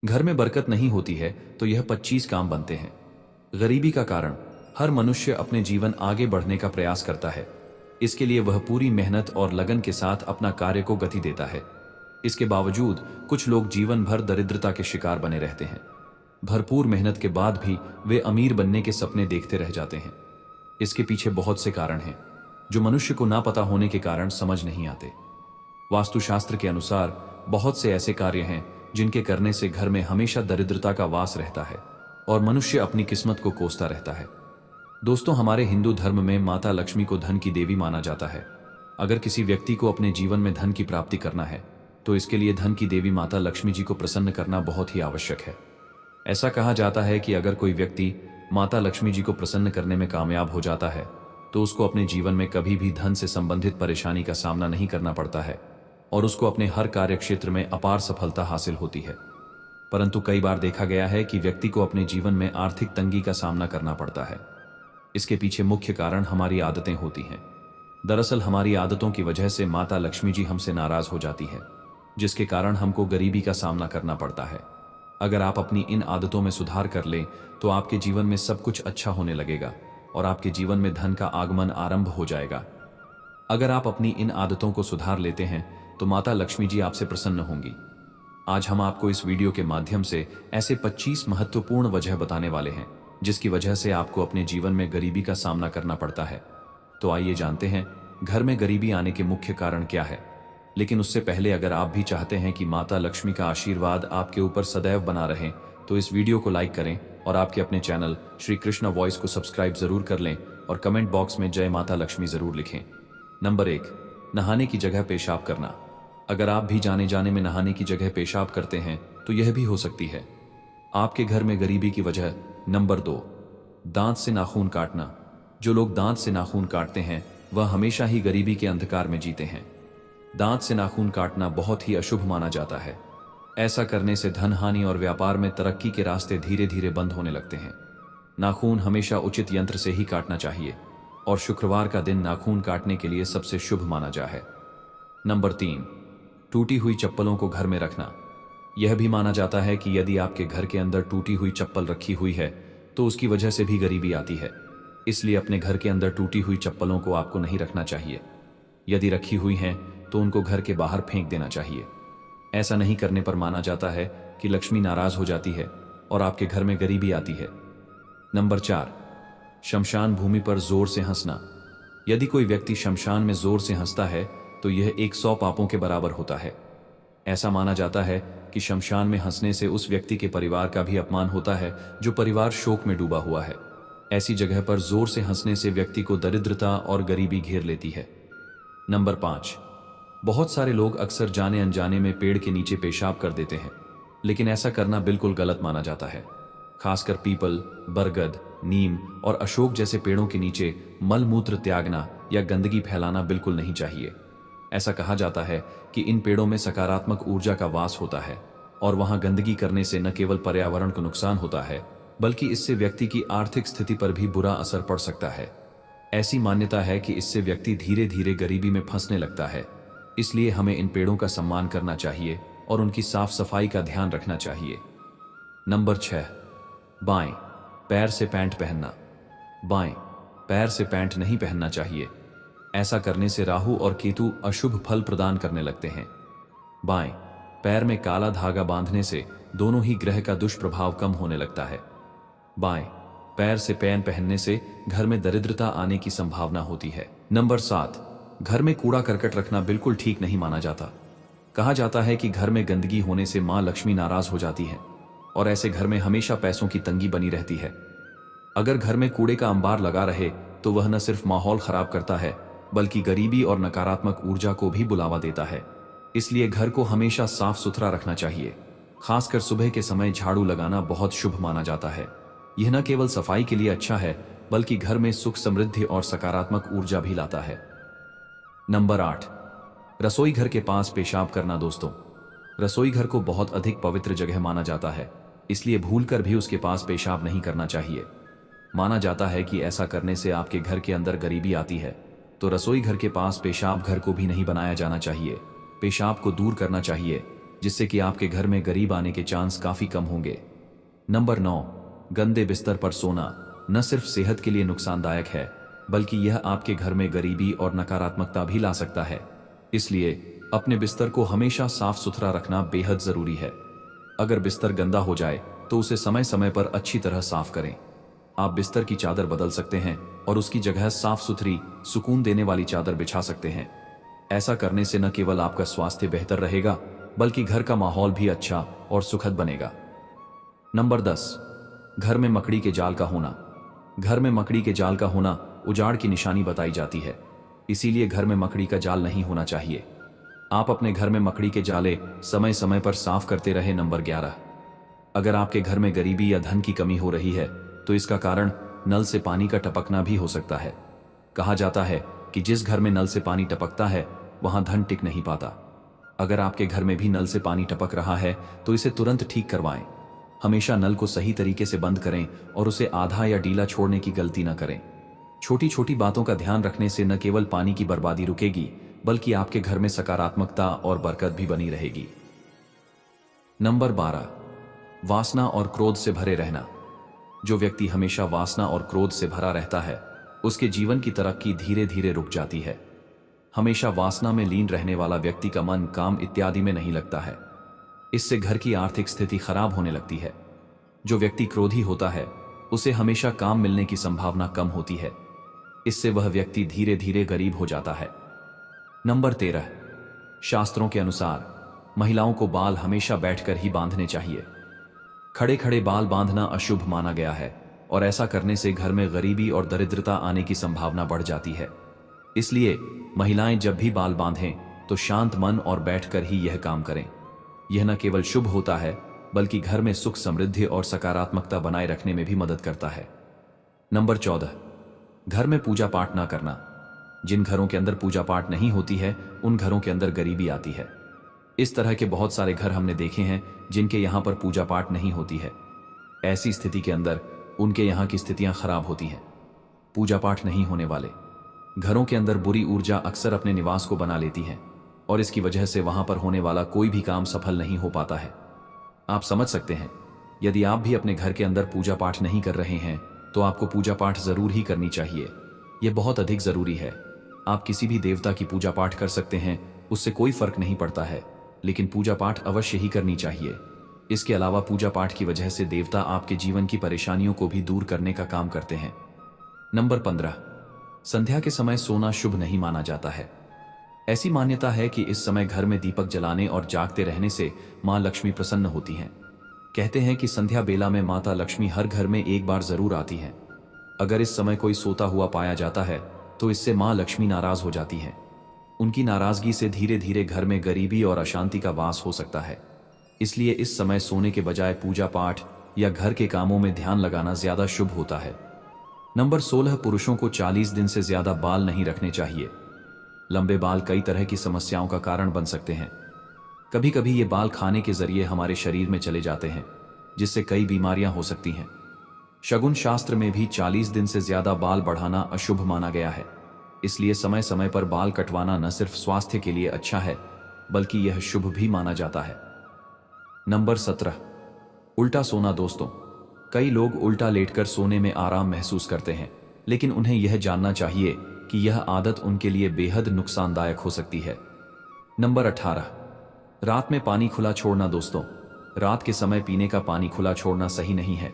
घर में बरकत नहीं होती है तो यह 25 काम बनते हैं। गरीबी का कारण हर मनुष्य अपने जीवन आगे बढ़ने का प्रयास करता है। इसके लिए वह पूरी मेहनत और लगन के साथ अपना कार्य को गति देता है। इसके बावजूद कुछ लोग जीवन भर दरिद्रता के शिकार बने रहते हैं। भरपूर मेहनत के बाद भी वे अमीर बनने के सपने देखते रह जाते हैं। इसके पीछे बहुत से कारण हैं जो मनुष्य को ना पता होने के कारण समझ नहीं आते। वास्तुशास्त्र के अनुसार बहुत से ऐसे कार्य हैं जिनके करने से घर में हमेशा दरिद्रता का वास रहता है और मनुष्य अपनी किस्मत को कोसता रहता है। दोस्तों, हमारे हिंदू धर्म में माता लक्ष्मी को धन की देवी माना जाता है। अगर किसी व्यक्ति को अपने जीवन में धन की प्राप्ति करना है तो इसके लिए धन की देवी माता लक्ष्मी जी को प्रसन्न करना बहुत ही आवश्यक है। ऐसा कहा जाता है कि अगर कोई व्यक्ति माता लक्ष्मी जी को प्रसन्न करने में कामयाब हो जाता है तो उसको अपने जीवन में कभी भी धन से संबंधित परेशानी का सामना नहीं करना पड़ता है और उसको अपने हर कार्य क्षेत्र में अपार सफलता हासिल होती है। परंतु कई बार देखा गया है कि व्यक्ति को अपने जीवन में आर्थिक तंगी का सामना करना पड़ता है। इसके पीछे मुख्य कारण हमारी आदतें होती हैं। दरअसल हमारी आदतों की वजह से माता लक्ष्मी जी हमसे नाराज हो जाती है, जिसके कारण हमको गरीबी का सामना करना पड़ता है। अगर आप अपनी इन आदतों में सुधार कर लें तो आपके जीवन में सब कुछ अच्छा होने लगेगा और आपके जीवन में धन का आगमन आरंभ हो जाएगा। अगर आप अपनी इन आदतों को सुधार लेते हैं तो माता लक्ष्मी जी आपसे प्रसन्न होंगी। आज हम आपको इस वीडियो के माध्यम से ऐसे 25 महत्वपूर्ण वजह बताने वाले हैं जिसकी वजह से आपको अपने जीवन में गरीबी का सामना करना पड़ता है। तो आइए जानते हैं घर में गरीबी आने के मुख्य कारण क्या है। लेकिन उससे पहले अगर आप भी चाहते हैं कि माता लक्ष्मी का आशीर्वाद आपके ऊपर सदैव बना रहे तो इस वीडियो को लाइक करें और आपके अपने चैनल श्री कृष्णा वॉइस को सब्सक्राइब जरूर कर लें और कमेंट बॉक्स में जय माता लक्ष्मी जरूर लिखें। नंबर 1, नहाने की जगह पेशाब करना। अगर आप भी जाने जाने में नहाने की जगह पेशाब करते हैं तो यह भी हो सकती है आपके घर में गरीबी की वजह। नंबर 2, दांत से नाखून काटना। जो लोग दांत से नाखून काटते हैं वह हमेशा ही गरीबी के अंधकार में जीते हैं। दांत से नाखून काटना बहुत ही अशुभ माना जाता है। ऐसा करने से धन हानि और व्यापार में तरक्की के रास्ते धीरे धीरे बंद होने लगते हैं। नाखून हमेशा उचित यंत्र से ही काटना चाहिए और शुक्रवार का दिन नाखून काटने के लिए सबसे शुभ माना जा है। नंबर 3, टूटी हुई चप्पलों को घर में रखना। यह भी माना जाता है कि यदि आपके घर के अंदर टूटी हुई चप्पल रखी हुई है तो उसकी वजह से भी गरीबी आती है। इसलिए अपने घर के अंदर टूटी हुई चप्पलों को आपको नहीं रखना चाहिए। यदि रखी हुई हैं तो उनको घर के बाहर फेंक देना चाहिए। ऐसा नहीं करने पर माना जाता है कि लक्ष्मी नाराज हो जाती है और आपके घर में गरीबी आती है। नंबर 4, शमशान भूमि पर जोर से हंसना। यदि कोई व्यक्ति शमशान में जोर से हंसता है तो यह 100 पापों के बराबर होता है। ऐसा माना जाता है कि शमशान में हंसने से उस व्यक्ति के परिवार का भी अपमान होता है जो परिवार शोक में डूबा हुआ है। ऐसी जगह पर जोर से हंसने से व्यक्ति को दरिद्रता और गरीबी घेर लेती है। नंबर 5, बहुत सारे लोग अक्सर जाने अनजाने में पेड़ के नीचे पेशाब कर देते हैं, लेकिन ऐसा करना बिल्कुल गलत माना जाता है। खासकर पीपल, बरगद, नीम और अशोक जैसे पेड़ों के नीचे मल मूत्र त्यागना या गंदगी फैलाना बिल्कुल नहीं चाहिए। ऐसा कहा जाता है कि इन पेड़ों में सकारात्मक ऊर्जा का वास होता है और वहां गंदगी करने से न केवल पर्यावरण को नुकसान होता है बल्कि इससे व्यक्ति की आर्थिक स्थिति पर भी बुरा असर पड़ सकता है। ऐसी मान्यता है कि इससे व्यक्ति धीरे धीरे गरीबी में फंसने लगता है। इसलिए हमें इन पेड़ों का सम्मान करना चाहिए और उनकी साफ सफाई का ध्यान रखना चाहिए। नंबर 6, बाएं पैर से पैंट पहनना। बाएं पैर से पैंट नहीं पहनना चाहिए। ऐसा करने से राहु और केतु अशुभ फल प्रदान करने लगते हैं। बाएं पैर में काला धागा बांधने से दोनों ही ग्रह का दुष्प्रभाव कम होने लगता है। बाएं पैर से पैन पहनने से घर में दरिद्रता आने की संभावना होती है। नंबर 7, घर में कूड़ा करकट रखना बिल्कुल ठीक नहीं माना जाता। कहा जाता है कि घर में गंदगी होने से मां लक्ष्मी नाराज हो जाती है और ऐसे घर में हमेशा पैसों की तंगी बनी रहती है। अगर घर में कूड़े का अंबार लगा रहे तो वह न सिर्फ माहौल खराब करता है बल्कि गरीबी और नकारात्मक ऊर्जा को भी बुलावा देता है। इसलिए घर को हमेशा साफ सुथरा रखना चाहिए। खासकर सुबह के समय झाड़ू लगाना बहुत शुभ माना जाता है। यह न केवल सफाई के लिए अच्छा है बल्कि घर में सुख, समृद्धि और सकारात्मक ऊर्जा भी लाता है। नंबर 8, रसोई घर के पास पेशाब करना। दोस्तों, रसोई घर को बहुत अधिक पवित्र जगह माना जाता है, इसलिए भूलकर भी उसके पास पेशाब नहीं करना चाहिए। माना जाता है कि ऐसा करने से आपके घर के अंदर गरीबी आती है, तो रसोई घर के पास पेशाब घर को भी नहीं बनाया जाना चाहिए। पेशाब को दूर करना चाहिए, जिससे कि आपके घर में गरीब आने के चांस काफी कम होंगे। नंबर 9, गंदे बिस्तर पर सोना न सिर्फ सेहत के लिए नुकसानदायक है, बल्कि यह आपके घर में गरीबी और नकारात्मकता भी ला सकता है। इसलिए अपने बिस्तर को हमेशा साफ सुथरा रखना बेहद जरूरी है। अगर बिस्तर गंदा हो जाए तो उसे समय समय पर अच्छी तरह साफ करें। आप बिस्तर की चादर बदल सकते हैं और उसकी जगह साफ सुथरी, सुकून देने वाली चादर बिछा सकते हैं। ऐसा करने से न केवल आपका स्वास्थ्य बेहतर रहेगा, बल्कि घर का माहौल भी अच्छा और सुखद बनेगा। नंबर 10, घर में मकड़ी के जाल का होना। घर में मकड़ी के जाल का होना उजाड़ की निशानी बताई जाती है, इसीलिए घर में मकड़ी का जाल नहीं होना चाहिए। आप अपने घर में मकड़ी के जाले समय समय पर साफ करते रहे। नंबर 11, अगर आपके घर में गरीबी या धन की कमी हो रही है तो इसका कारण नल से पानी का टपकना भी हो सकता है। कहा जाता है कि जिस घर में नल से पानी टपकता है वहां धन टिक नहीं पाता। अगर आपके घर में भी नल से पानी टपक रहा है तो इसे तुरंत ठीक करवाएं। हमेशा नल को सही तरीके से बंद करें और उसे आधा या ढीला छोड़ने की गलती न करें। छोटी छोटी बातों का ध्यान रखने से न केवल पानी की बर्बादी रुकेगी, बल्कि आपके घर में सकारात्मकता और बरकत भी बनी रहेगी। नंबर 12, वासना और क्रोध से भरे रहना। जो व्यक्ति हमेशा वासना और क्रोध से भरा रहता है, उसके जीवन की तरक्की धीरे धीरे रुक जाती है। हमेशा वासना में लीन रहने वाला व्यक्ति का मन काम इत्यादि में नहीं लगता है। इससे घर की आर्थिक स्थिति खराब होने लगती है। जो व्यक्ति क्रोधी होता है, उसे हमेशा काम मिलने की संभावना कम होती है। इससे वह व्यक्ति धीरे धीरे गरीब हो जाता है। नंबर 13, शास्त्रों के अनुसार महिलाओं को बाल हमेशा बैठकर ही बांधने चाहिए। खड़े खड़े बाल बांधना अशुभ माना गया है और ऐसा करने से घर में गरीबी और दरिद्रता आने की संभावना बढ़ जाती है। इसलिए महिलाएं जब भी बाल बांधें तो शांत मन और बैठकर ही यह काम करें। यह न केवल शुभ होता है, बल्कि घर में सुख, समृद्धि और सकारात्मकता बनाए रखने में भी मदद करता है। नंबर 14, घर में पूजा पाठ ना करना। जिन घरों के अंदर पूजा पाठ नहीं होती है, उन घरों के अंदर गरीबी आती है। इस तरह के बहुत सारे घर हमने देखे हैं जिनके यहाँ पर पूजा पाठ नहीं होती है। ऐसी स्थिति के अंदर उनके यहाँ की स्थितियां खराब होती हैं। पूजा पाठ नहीं होने वाले घरों के अंदर बुरी ऊर्जा अक्सर अपने निवास को बना लेती है और इसकी वजह से वहां पर होने वाला कोई भी काम सफल नहीं हो पाता है। आप समझ सकते हैं, यदि आप भी अपने घर के अंदर पूजा पाठ नहीं कर रहे हैं तो आपको पूजा पाठ जरूर ही करनी चाहिए। यह बहुत अधिक जरूरी है। आप किसी भी देवता की पूजा पाठ कर सकते हैं, उससे कोई फर्क नहीं पड़ता है, लेकिन पूजा पाठ अवश्य ही करनी चाहिए। इसके अलावा पूजा पाठ की वजह से देवता आपके जीवन की परेशानियों को भी दूर करने का काम करते हैं। नंबर 15, संध्या के समय सोना शुभ नहीं माना जाता है। ऐसी मान्यता है कि इस समय घर में दीपक जलाने और जागते रहने से मां लक्ष्मी प्रसन्न होती हैं। कहते हैं कि संध्या बेला में माता लक्ष्मी हर घर में एक बार जरूर आती हैं। अगर इस समय कोई सोता हुआ पाया जाता है तो इससे मां लक्ष्मी नाराज हो जाती हैं। उनकी नाराजगी से धीरे धीरे घर में गरीबी और अशांति का वास हो सकता है। इसलिए इस समय सोने के बजाय पूजा पाठ या घर के कामों में ध्यान लगाना ज्यादा शुभ होता है। नंबर 16, पुरुषों को 40 दिन से ज्यादा बाल नहीं रखने चाहिए। लंबे बाल कई तरह की समस्याओं का कारण बन सकते हैं। कभी कभी ये बाल खाने के जरिए हमारे शरीर में चले जाते हैं, जिससे कई बीमारियां हो सकती हैं। शगुन शास्त्र में भी 40 दिन से ज्यादा बाल बढ़ाना अशुभ माना गया है। इसलिए समय समय पर बाल कटवाना न सिर्फ स्वास्थ्य के लिए अच्छा है, बल्कि यह शुभ भी माना जाता है। नंबर 17, उल्टा सोना। दोस्तों, कई लोग उल्टा लेटकर सोने में आराम महसूस करते हैं, लेकिन उन्हें यह जानना चाहिए कि यह आदत उनके लिए बेहद नुकसानदायक हो सकती है। नंबर 18, रात में पानी खुला छोड़ना। दोस्तों, रात के समय पीने का पानी खुला छोड़ना सही नहीं है।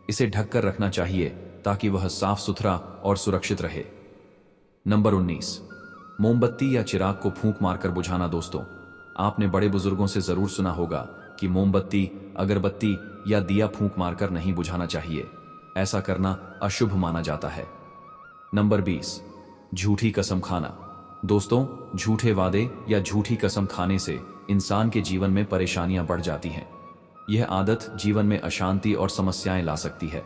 इसे ढककर रखना चाहिए ताकि वह साफ सुथरा और सुरक्षित रहे। नंबर 19, मोमबत्ती या चिराग को फूंक मारकर बुझाना। दोस्तों, आपने बड़े बुजुर्गों से जरूर सुना होगा कि मोमबत्ती, अगरबत्ती या दिया फूंक मारकर नहीं बुझाना चाहिए। ऐसा करना अशुभ माना जाता है। नंबर 20, झूठी कसम खाना। दोस्तों, झूठे वादे या झूठी कसम खाने से इंसान के जीवन में परेशानियां बढ़ जाती हैं। यह आदत जीवन में अशांति और समस्याएं ला सकती है।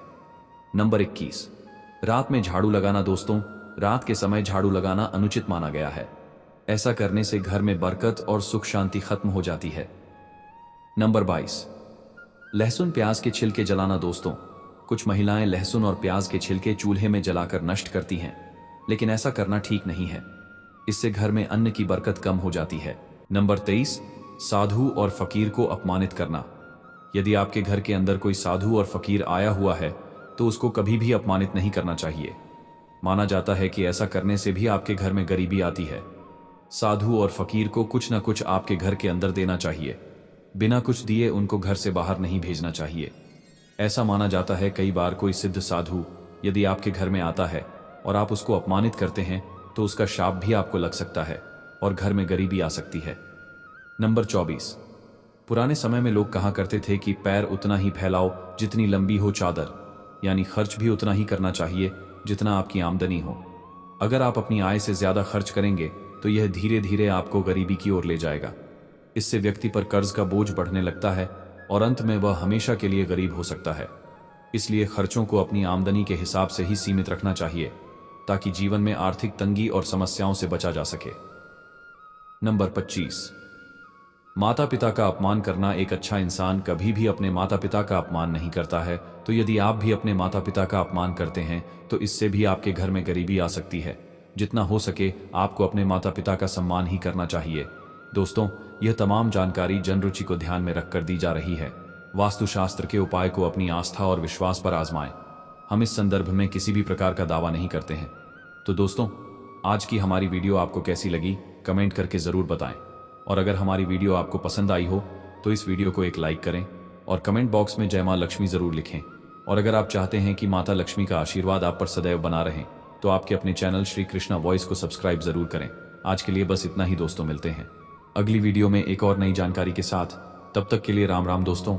नंबर 21, रात में झाड़ू लगाना। दोस्तों, रात के समय झाड़ू लगाना अनुचित माना गया है। ऐसा करने से घर में बरकत और सुख शांति खत्म हो जाती है। नंबर 22, लहसुन प्याज के छिलके जलाना। दोस्तों, कुछ महिलाएं लहसुन और प्याज के छिलके चूल्हे में जलाकर नष्ट करती हैं, लेकिन ऐसा करना ठीक नहीं है। इससे घर में अन्न की बरकत कम हो जाती है। नंबर 23, साधु और फकीर को अपमानित करना। यदि आपके घर के अंदर कोई साधु और फकीर आया हुआ है तो उसको कभी भी अपमानित नहीं करना चाहिए। माना जाता है कि ऐसा करने से भी आपके घर में गरीबी आती है। साधु और फकीर को कुछ न कुछ आपके घर के अंदर देना चाहिए। बिना कुछ दिए उनको घर से बाहर नहीं भेजना चाहिए। ऐसा माना जाता है कई बार कोई सिद्ध साधु यदि आपके घर में आता है और आप उसको अपमानित करते हैं तो उसका शाप भी आपको लग सकता है और घर में गरीबी आ सकती है। नंबर 24। पुराने समय में लोग कहा करते थे कि पैर उतना ही फैलाओ जितनी लंबी हो चादर, यानी खर्च भी उतना ही करना चाहिए जितना आपकी आमदनी हो। अगर आप अपनी आय से ज्यादा खर्च करेंगे तो यह धीरे धीरे आपको गरीबी की ओर ले जाएगा। इससे व्यक्ति पर कर्ज का बोझ बढ़ने लगता है और अंत में वह हमेशा के लिए गरीब हो सकता है। इसलिए खर्चों को अपनी आमदनी के हिसाब से ही सीमित रखना चाहिए ताकि जीवन में आर्थिक तंगी और समस्याओं से बचा जा सके। नंबर 25। माता पिता का अपमान करना। एक अच्छा इंसान कभी भी अपने माता पिता का अपमान नहीं करता है, तो यदि आप भी अपने माता पिता का अपमान करते हैं तो इससे भी आपके घर में गरीबी आ सकती है। जितना हो सके आपको अपने माता पिता का सम्मान ही करना चाहिए। दोस्तों, यह तमाम जानकारी जन रुचि को ध्यान में रखकर दी जा रही है। वास्तुशास्त्र के उपाय को अपनी आस्था और विश्वास पर आजमाएं। हम इस संदर्भ में किसी भी प्रकार का दावा नहीं करते हैं। तो दोस्तों, आज की हमारी वीडियो आपको कैसी लगी कमेंट करके जरूर बताएं। और अगर हमारी वीडियो आपको पसंद आई हो तो इस वीडियो को एक लाइक करें और कमेंट बॉक्स में जय मां लक्ष्मी जरूर लिखें। और अगर आप चाहते हैं कि माता लक्ष्मी का आशीर्वाद आप पर सदैव बना रहे तो आपके अपने चैनल श्री कृष्णा वॉइस को सब्सक्राइब जरूर करें। आज के लिए बस इतना ही दोस्तों, मिलते हैं अगली वीडियो में एक और नई जानकारी के साथ। तब तक के लिए राम राम दोस्तों।